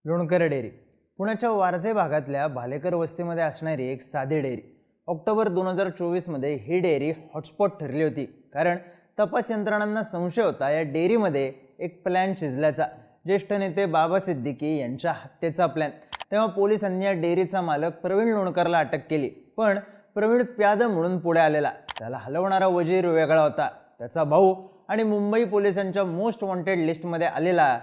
Lonkar dairy पुण्याच्या वारजे भागातल्या भालेकर वस्तीमध्ये असणारी एक साधी डेअरी। ऑक्टोबर 2024 मध्ये ही डेअरी हॉटस्पॉट ठरली होती, कारण तपास यंत्रणांना संशय होता या डेअरीमध्ये एक प्लॅन शिजल्याचा। ज्येष्ठ नेते बाबा सिद्दीकी यांच्या हत्येचा प्लॅन। तेव्हा पोलिसांनी या डेअरीचा मालक प्रवीण लोणकरला अटक केली, पण प्रवीण प्याद म्हणून पुढे आलेला। त्याला हलवणारा वजीर वेगळा होता, त्याचा भाऊ आणि मुंबई पोलिसांच्या मोस्ट वॉन्टेड लिस्टमध्ये आलेला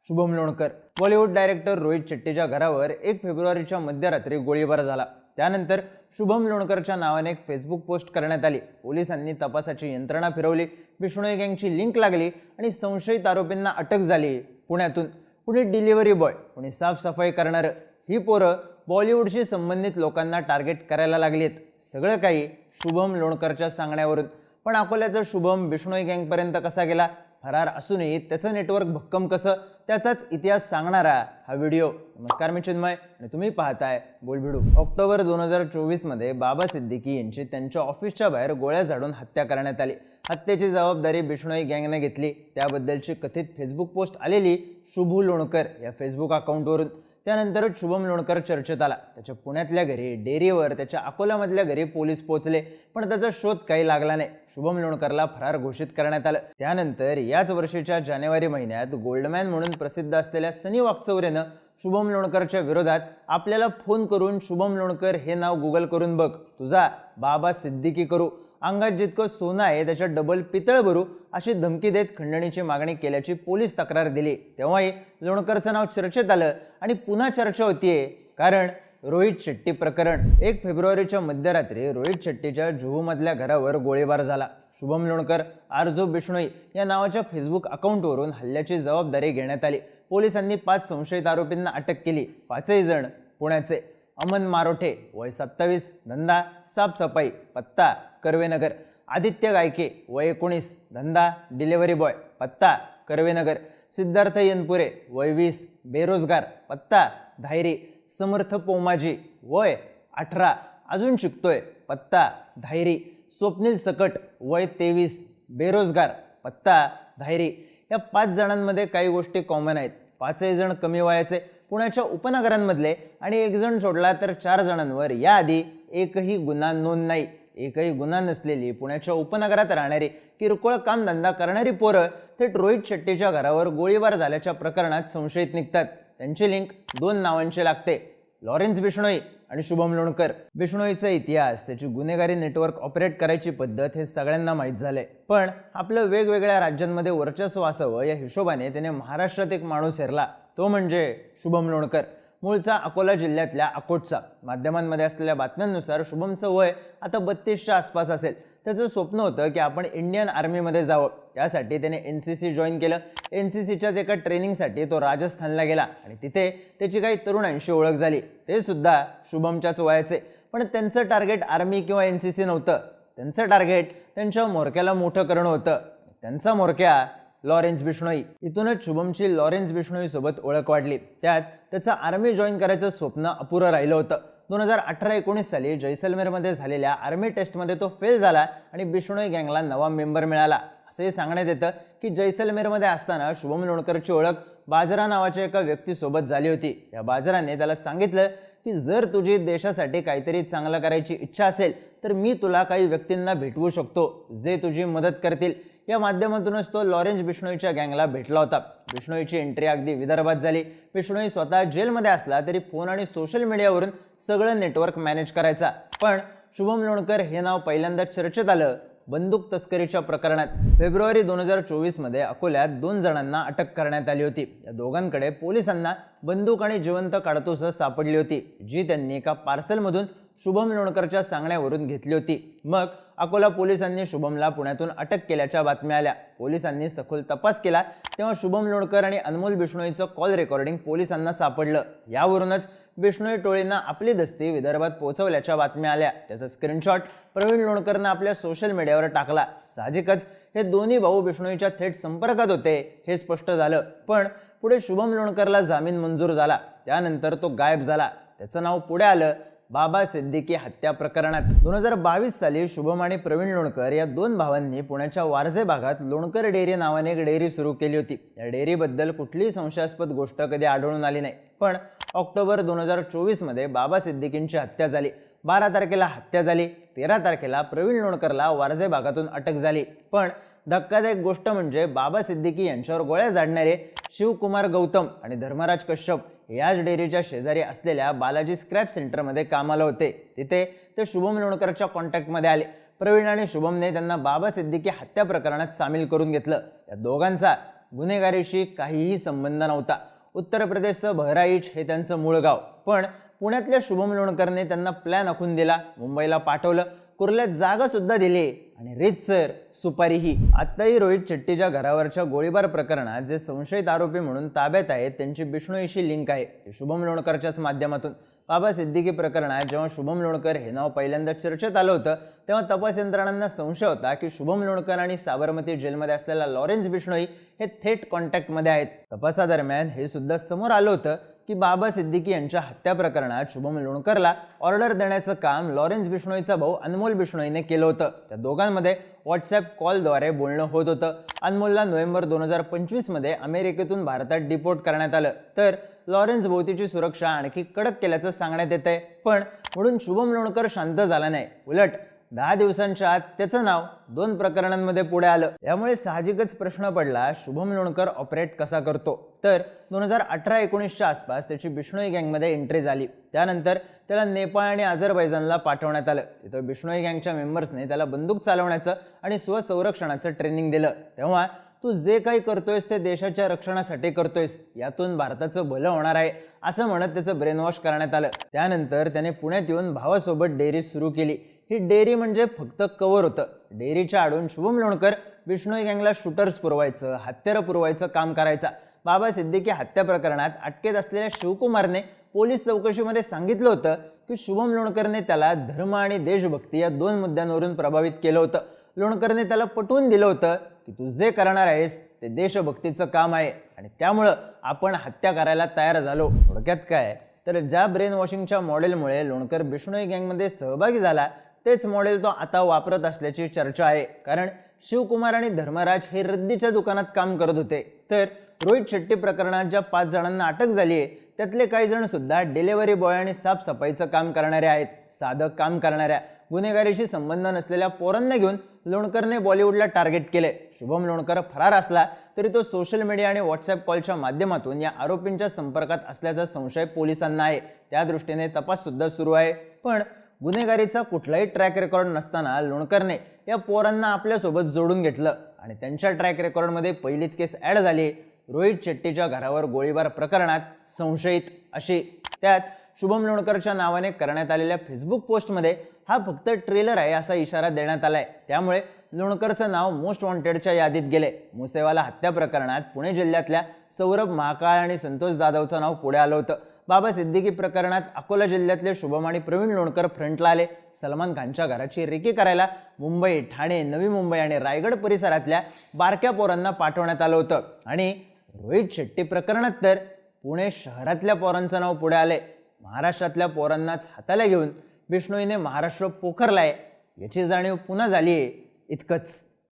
शुभम लोणकर। बॉलिवूड डायरेक्टर रोहित शेट्टीच्या घरावर 1 फेब्रुवारीच्या मध्यरात्री गोळीबार झाला। त्यानंतर शुभम लोणकरच्या नावाने एक फेसबुक पोस्ट करण्यात आली। पोलिसांनी तपासाची यंत्रणा फिरवली, बिश्नोई गँगची लिंक लागली आणि संशयित आरोपींना अटक झाली। पुण्यातून कुणी डिलिव्हरी बॉय, कुणी साफसफाई करणारं, ही पोरं बॉलिवूडशी संबंधित लोकांना टार्गेट करायला लागलीत। सगळं काही शुभम लोणकरच्या सांगण्यावरून। पण अकोल्याचा शुभम बिश्नोई गँगपर्यंत कसा गेला, फरार असूनही त्याचं नेटवर्क भक्कम कसं, त्याचाच इतिहास सांगणारा हा व्हिडिओ। नमस्कार, मी चिन्मय आणि तुम्ही पाहताय बोलबिडू। ऑक्टोबर 2024 मध्ये बाबा सिद्दीकी यांची त्यांच्या ऑफिसच्या बाहेर गोळ्या झाडून हत्या करण्यात आली। हत्येची जबाबदारी बिश्नोई गँगने घेतली। त्याबद्दलची कथित फेसबुक पोस्ट आलेली शुभू लोणकर या फेसबुक अकाउंटवरून। त्यानंतरच शुभम लोणकर चर्चेत आला। त्याच्या पुण्यातल्या घरी, डेअरीवर, त्याच्या अकोल्यामधल्या घरी पोलीस पोहोचले, पण त्याचा शोध काही लागला नाही। शुभम लोणकरला फरार घोषित करण्यात आलं। त्यानंतर याच वर्षीच्या जानेवारी महिन्यात गोल्डमॅन म्हणून प्रसिद्ध असलेल्या सनी वाकचौरेनं शुभम लोणकरच्या विरोधात आपल्याला फोन करून शुभम लोणकर हे नाव गुगल करून बघ, तुझा बाबा सिद्दीकी करू, अंगात जितकं सोनं आहे त्याच्या डबल पितळ भरू, अशी धमकी देत खंडणीची मागणी केल्याची पोलीस तक्रार दिली। तेव्हाही लोणकरचं नाव चर्चेत आलं आणि पुन्हा चर्चा होतीये, कारण रोहित शेट्टी प्रकरण। 1 फेब्रुवारीच्या मध्यरात्री रोहित शेट्टीच्या जुहूमधल्या घरावर गोळीबार झाला। शुभम लोणकर आरजो बिश्नोई या नावाच्या फेसबुक अकाउंटवरून हल्ल्याची जबाबदारी घेण्यात आली। पोलिसांनी 5 संशयित आरोपींना अटक केली। 5ही जण पुण्याचे। अमन मारोठे, वय 27, धंदा साफसफाई, पत्ता कर्वेनगर। आदित्य गायके, वय 19, धंदा डिलिव्हरी बॉय, पत्ता कर्वेनगर। सिद्धार्थ यनपुरे, वय 20, बेरोजगार, पत्ता धायरी। समर्थ पोमाजी, वय 18, अजून शिकतोय, पत्ता धायरी। स्वप्नील सकट, वय 23, बेरोजगार, पत्ता धायरी। या 5 जणांमध्ये काही गोष्टी कॉमन आहेत। 5ही जण कमी वयाचे, पुण्याच्या उपनगरांमधले, आणि 1 जण सोडला तर 4 जणांवर याआधी एकही गुन्हा नोंद नाही। एकही गुन्हा नसलेली पुण्याच्या उपनगरात राहणारी किरकोळ कामधंदा करणारी पोरं थेट रोहित शेट्टीच्या घरावर गोळीबार झाल्याच्या प्रकरणात संशयित निघतात। त्यांची लिंक 2 नावांची लागते, लॉरेन्स बिश्नोई आणि शुभम लोणकर। बिश्नोईचा इतिहास, त्याची गुन्हेगारी नेटवर्क ऑपरेट करायची पद्धत हे सगळ्यांना माहीत झालंय। पण आपलं वेगवेगळ्या राज्यांमध्ये वर्चस्व असावं या हिशोबाने त्याने महाराष्ट्रात एक माणूस हेरला, तो म्हणजे शुभम लोणकर। मूळचा अकोला जिल्ह्यातल्या अकोटचा। माध्यमांमध्ये असलेल्या बातम्यांनुसार शुभमचं वय आता 32च्या आसपास असेल। त्याचं स्वप्न होतं की आपण इंडियन आर्मीमध्ये जावं। त्यासाठी त्याने NCC जॉईन केलं। NCCच्याच एका ट्रेनिंगसाठी तो राजस्थानला गेला आणि तिथे त्याची काही तरुणांशी ओळख झाली, ते सुद्धा शुभमच्याच वयाचे। पण त्यांचं टार्गेट आर्मी किंवा NCC नव्हतं, त्यांचं टार्गेट त्यांच्या म्होरक्याला मोठं करणं होतं। त्यांचा म्होरक्या लॉरेन्स बिश्नोई। इथूनच शुभमची लॉरेन्स बिश्नोई सोबत ओळख वाढली। त्यात त्याचं आर्मी जॉईन करायचं स्वप्न अपुरं राहिलं होतं। 2018-19 साली जैसलमेरमध्ये झालेल्या आर्मी टेस्टमध्ये तो फेल झाला आणि बिश्नोई गँगला नवा मेंबर मिळाला। असंही सांगण्यात येतं की जैसलमेरमध्ये असताना शुभम लोणकरची ओळख बाजरा नावाच्या एका व्यक्तीसोबत झाली होती। या बाजराने त्याला सांगितलं की जर तुझी देशासाठी काहीतरी चांगलं करायची इच्छा असेल तर मी तुला काही व्यक्तींना भेटवू शकतो, जे तुझी मदत करतील। या माध्यमातूनच तो लॉरेन्स बिश्नोईच्या गँगला भेटला होता। बिश्नोईची एंट्री अगदी विदर्भात झाली। बिश्नोई स्वतः जेलमध्ये असला तरी फोन आणि सोशल मीडियावरून सगळं नेटवर्क मॅनेज करायचा। पण शुभम लोणकर हे नाव पहिल्यांदा चर्चेत आलं बंदूक तस्करीच्या प्रकरणात। फेब्रुवारी 2024 मध्ये अकोल्यात 2 जणांना अटक करण्यात आली होती। या दोघांकडे पोलिसांना बंदूक आणि जिवंत काडतूस सापडली होती, जी त्यांनी एका पार्सलमधून शुभम लोणकरच्या सांगण्यावरून घेतली होती। मग अकोला पोलिसांनी शुभमला पुण्यातून अटक केल्याच्या बातम्या आल्या। पोलिसांनी सखोल तपास केला, तेव्हा शुभम लोणकर आणि अनमोल बिश्नोईचं कॉल रेकॉर्डिंग पोलिसांना सापडलं। यावरूनच बिश्नोई टोळीनं आपली दस्ती विदर्भात पोहोचवल्याच्या बातम्या आल्या। त्याचा स्क्रीनशॉट प्रवीण लोणकरनं आपल्या सोशल मीडियावर टाकला। साहजिकच हे दोन्ही भाऊ बिश्नोईच्या थेट संपर्कात होते हे स्पष्ट झालं। पण पुढे शुभम लोणकरला जामीन मंजूर झाला, त्यानंतर तो गायब झाला। त्याचं नाव पुढे आलं बाबा सिद्दीकी हत्या प्रकरणात 2022 साली शुभम आणि प्रवीण लोणकर या दोन भावांनी पुण्याच्या वारजे भागात लोणकर डेअरी नावाने एक डेअरी सुरू केली होती। या डेअरीबद्दल कुठलीही संशयास्पद गोष्ट कधी आढळून आली नाही, पण ऑक्टोबर 2024 मध्ये बाबा सिद्दीकींची हत्या झाली। 12 तारखेला हत्या झाली, 13 तारखेला प्रवीण लोणकरला वारजे भागातून अटक झाली। पण धक्कादायक गोष्ट म्हणजे बाबा सिद्दीकी यांच्यावर गोळ्या झाडणारे शिवकुमार गौतम आणि धर्मराज कश्यप याच डेअरीच्या शेजारी असलेल्या बालाजी स्क्रॅप सेंटरमध्ये कामाला होते। तिथे ते शुभम लोणकरच्या कॉन्टॅक्टमध्ये आले। प्रवीण आणि शुभमने त्यांना बाबा सिद्दीकी हत्या प्रकरणात सामील करून घेतलं। या दोघांचा गुन्हेगारीशी काहीही संबंध नव्हता। उत्तर प्रदेशचं बहराईच हे त्यांचं मूळ गाव, पण पुण्यातल्या शुभम लोणकरने त्यांना प्लॅन आखून दिला, मुंबईला पाठवलं, कुर्ल्यात जागा सुद्धा दिली आणि रीतसर सुपारीही। आत्ताही रोहित शेट्टीच्या घरावरच्या गोळीबार प्रकरणात जे संशयित आरोपी म्हणून ताब्यात आहेत त्यांची बिष्णोईशी लिंक आहे, ते शुभम लोणकरच्याच माध्यमातून। बाबा सिद्दीकी प्रकरणात जेव्हा शुभम लोणकर हे नाव पहिल्यांदा चर्चेत आलं होतं तेव्हा तपास यंत्रणांना संशय होता की शुभम लोणकर आणि साबरमती जेलमध्ये असलेला लॉरेन्स बिष्णोई हे थेट कॉन्टॅक्टमध्ये आहेत। तपासादरम्यान हे सुद्धा समोर आलं होतं की बाबा सिद्दीकी यांच्या हत्या प्रकरणात शुभम लोणकरला ऑर्डर देण्याचं काम लॉरेन्स बिष्णोईचा भाऊ अनमोल बिष्णोईने केलं होतं। त्या दोघांमध्ये व्हॉट्सॲप कॉलद्वारे बोलणं होत होतं। अनमोलला नोव्हेंबर 2025 मध्ये अमेरिकेतून भारतात डिपोर्ट करण्यात आलं, तर लॉरेन्स भोवतीची सुरक्षा आणखी कडक केल्याचं सांगण्यात येतंय। पण म्हणून शुभम लोणकर शांत झाला नाही, उलट 10 दिवसांच्या आत त्याचं नाव 2 प्रकरणांमध्ये पुढे आलं। यामुळे साहजिकच प्रश्न पडला, शुभम लोणकर ऑपरेट कसा करतो? तर 2018-19च्या आसपास त्याची बिष्णोई गँगमध्ये एंट्री झाली। त्यानंतर त्याला नेपाळ आणि अझरबैजानला पाठवण्यात आलं। तिथं बिष्णोई गँगच्या मेंबर्सने त्याला बंदूक चालवण्याचं आणि स्वसंरक्षणाचं ट्रेनिंग दिलं। तेव्हा तू जे काही करतोयस ते देशाच्या रक्षणासाठी करतोयस, यातून भारताचं भलं होणार आहे असं म्हणत त्याचं ब्रेन वॉश करण्यात आलं। त्यानंतर त्याने पुण्यात येऊन भावासोबत डेअरी सुरू केली। ही डेअरी म्हणजे फक्त कव्हर होतं। डेअरीच्या आडून शुभम लोणकर बिष्णोई गँगला शूटर्स पुरवायचं, हत्यारं पुरवायचं काम करायचा। बाबा सिद्दीकी हत्या प्रकरणात अटकेत असलेल्या शिवकुमारने पोलीस चौकशीमध्ये सांगितलं होतं की शुभम लोणकरने त्याला धर्म आणि देशभक्ती या 2 मुद्द्यांवरून प्रभावित केलं होतं। लोणकरने त्याला पटवून दिलं होतं की तू जे करणार आहेस ते देशभक्तीचं काम आहे आणि त्यामुळं आपण हत्या करायला तयार झालो। थोडक्यात काय, तर ज्या ब्रेन वॉशिंगच्या मॉडेलमुळे लोणकर बिष्णोई गँगमध्ये सहभागी झाला तेच मॉडेल तो आता वापरत असल्याची चर्चा आहे। कारण शिवकुमार आणि धर्मराज हे रद्दीच्या दुकानात काम करत होते, तर रोहित शेट्टी प्रकरणात ज्या 5 जणांना अटक झाली आहे त्यातले काही जण सुद्धा डिलिव्हरी बॉय आणि साफसफाईचं काम करणारे आहेत। साधं काम करणाऱ्या गुन्हेगारीशी संबंध नसलेल्या पोरांना घेऊन लोणकरने बॉलिवूडला टार्गेट केले। शुभम लोणकर फरार असला तरी तो सोशल मीडिया आणि व्हॉट्सॲप कॉलच्या माध्यमातून या आरोपींच्या संपर्कात असल्याचा संशय पोलिसांना आहे। त्या दृष्टीने तपास सुद्धा सुरू आहे। पण गुन्हेगारीचा कुठलाही ट्रॅक रेकॉर्ड नसताना लोणकरने या पोरांना आपल्यासोबत जोडून घेतलं आणि त्यांच्या ट्रॅक रेकॉर्डमध्ये पहिलीच केस ॲड झाली, रोहित शेट्टीच्या घरावर गोळीबार प्रकरणात संशयित अशी। त्यात शुभम लोणकरच्या नावाने करण्यात आलेल्या फेसबुक पोस्टमध्ये हा फक्त ट्रेलर आहे असा इशारा देण्यात आलाय। त्यामुळे लोणकरचं नाव मोस्ट वॉन्टेडच्या यादीत गेले। मुसेवाला हत्या प्रकरणात पुणे जिल्ह्यातल्या सौरभ महाकाळ आणि संतोष जाधवचं नाव पुढे आलं होतं। बाबा सिद्दीकी प्रकरणात अकोला जिल्ह्यातले शुभम आणि प्रवीण लोणकर फ्रंटला आले। सलमान खानच्या घराची रेकी करायला मुंबई, ठाणे, नवी मुंबई आणि रायगड परिसरातल्या बारक्या पोरांना पाठवण्यात आलं होतं आणि रोहित शेट्टी प्रकरणात तर पुणे शहरातल्या पोरांचं नाव पुढे आले। महाराष्ट्रातल्या पोरांनाच हाताला घेऊन बिष्णोईने महाराष्ट्र पोखरलाय याची जाणीव पुन्हा झालीये, इतकंच।